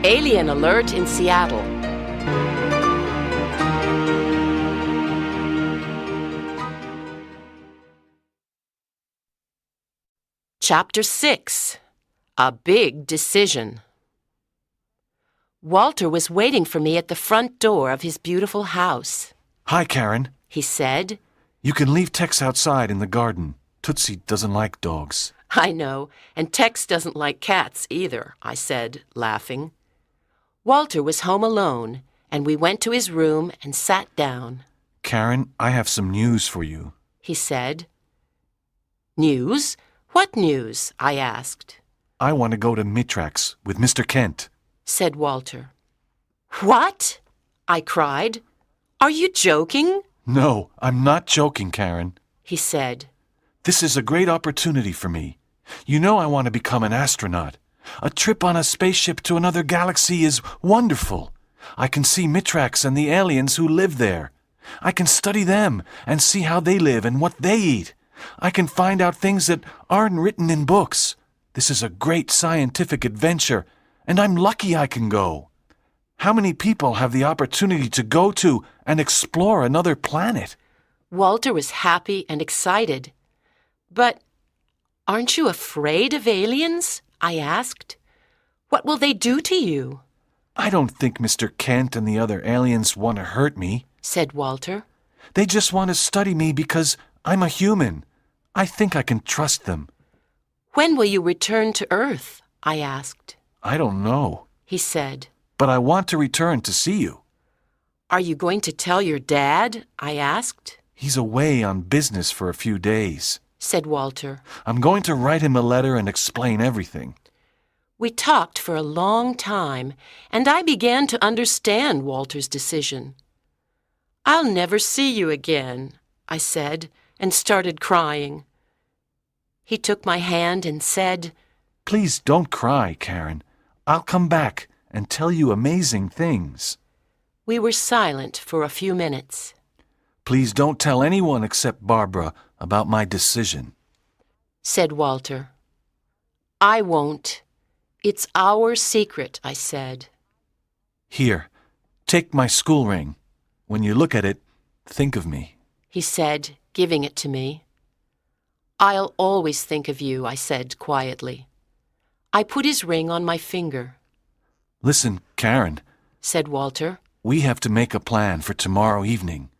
Alien alert in Seattle. Chapter 6. A Big Decision. Walter was waiting for me at the front door of his beautiful house. Hi, Karen. He said. You can leave Tex outside in the garden. Tootsie doesn't like dogs. I know, and Tex doesn't like cats either, I said, laughing. Walter was home alone, and we went to his room and sat down. Karen, I have some news for you, he said. News? What news? I asked. I want to go to Mitrax with Mr. Kent, said Walter. What? I cried. Are you joking? No, I'm not joking, Karen, he said. This is a great opportunity for me. You know I want to become an astronaut. A trip on a spaceship to another galaxy is wonderful. I can see Mitrax and the aliens who live there. I can study them and see how they live and what they eat. I can find out things that aren't written in books. This is a great scientific adventure, and I'm lucky I can go. How many people have the opportunity to go to and explore another planet? Walter was happy and excited. But aren't you afraid of aliens? I asked. What will they do to you? I don't think Mr. Kent and the other aliens want to hurt me, said Walter. They just want to study me because I'm a human. I think I can trust them. When will you return to Earth? I asked. I don't know, he said. But I want to return to see you. Are you going to tell your dad? I asked. He's away on business for a few days, said Walter. I'm going to write him a letter and explain everything. We talked for a long time, and I began to understand Walter's decision. I'll never see you again, I said, and started crying. He took my hand and said, Please don't cry, Karen. I'll come back and tell you amazing things. We were silent for a few minutes. Please don't tell anyone except Barbara about my decision, said Walter. I won't. It's our secret, I said. Here, take my school ring. When you look at it, think of me, he said, giving it to me. I'll always think of you, I said quietly. I put his ring on my finger. Listen, Karen, said Walter. We have to make a plan for tomorrow evening.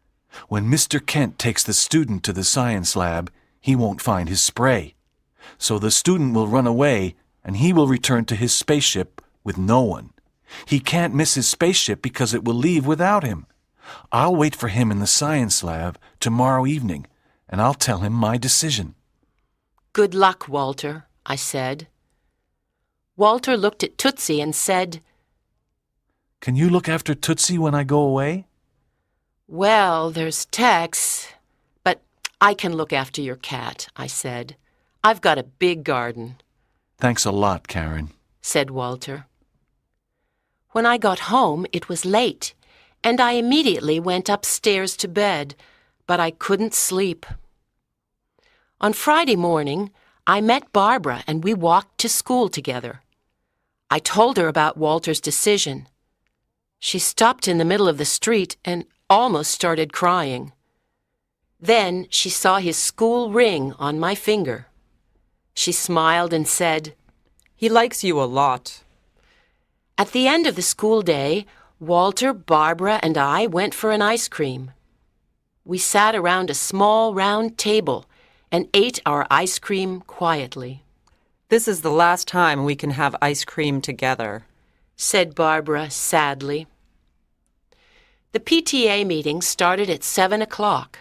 When Mr. Kent takes the student to the science lab, he won't find his spray. So the student will run away, and he will return to his spaceship with no one. He can't miss his spaceship because it will leave without him. I'll wait for him in the science lab tomorrow evening, and I'll tell him my decision. Good luck, Walter, I said. Walter looked at Tootsie and said, Can you look after Tootsie when I go away? Well, there's Tex, but I can look after your cat, I said. I've got a big garden. Thanks a lot, Karen, said Walter. When I got home, it was late, and I immediately went upstairs to bed, but I couldn't sleep. On Friday morning, I met Barbara and we walked to school together. I told her about Walter's decision. She stopped in the middle of the street and almost started crying. Then she saw his school ring on my finger. She smiled and said, He likes you a lot. At the end of the school day, Walter, Barbara, and I went for an ice cream. We sat around a small round table and ate our ice cream quietly. This is the last time we can have ice cream together, said Barbara sadly. The PTA meeting started at 7 o'clock.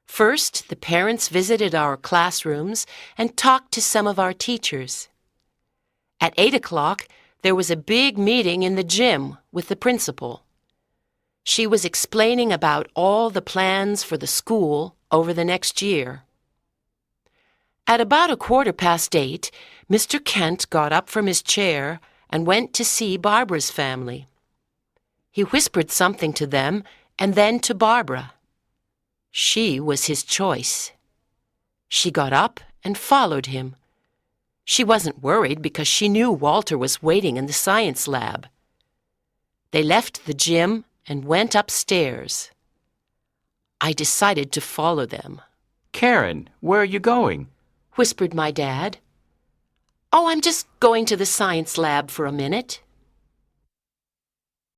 First, the parents visited our classrooms and talked to some of our teachers. At 8 o'clock, there was a big meeting in the gym with the principal. She was explaining about all the plans for the school over the next year. At about 8:15, Mr. Kent got up from his chair and went to see Barbara's family. He whispered something to them and then to Barbara. She was his choice. She got up and followed him. She wasn't worried because she knew Walter was waiting in the science lab. They left the gym and went upstairs. I decided to follow them. Karen, where are you going? Whispered my dad. Oh, I'm just going to the science lab for a minute.